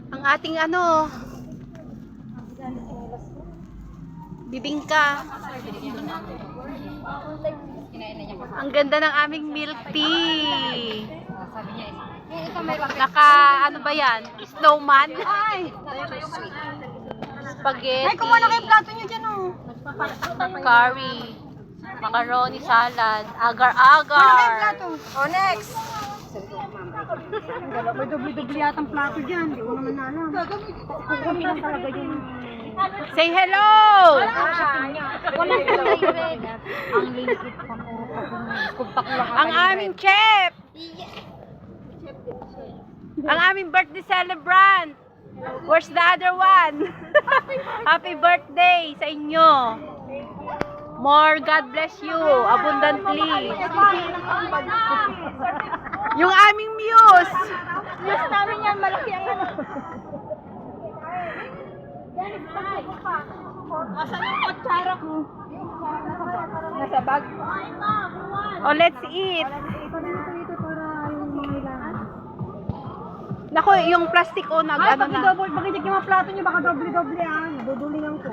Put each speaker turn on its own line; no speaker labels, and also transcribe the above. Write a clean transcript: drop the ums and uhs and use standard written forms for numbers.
Ang ating ano, bibingka. Ang ganda ng aming milk tea. Naka, ano ba yan? Snowman?
Ay!
Spaghetti.
Ay, kumuha na kayo plato nyo dyan, oh.
Curry. Macaroni salad.
Kumuha na kayo
Agar-agar.
plato. Oh, next. May dubli-dubli yatang plato dyan. Hindi ko naman alam. Kung lang talaga yun.
Say hello!
Walang kalay. Ang linkit pa ko.
Ang aming chef! Ang aming birthday celebrant! Where's the other one? Happy birthday sa inyo! More God bless you abundantly. Yung aming muse!
Muse namin yan. Malaki ang ano. Asan yung kutsara ko? Nasa bag.
Oh, let's eat!
Ito para yung mga ilangan.
Naku, yung plastic o
Ay,
ano na.
pag-double, pag-check yung mga plato nyo, baka doble-doble ah. Dudulingan ko.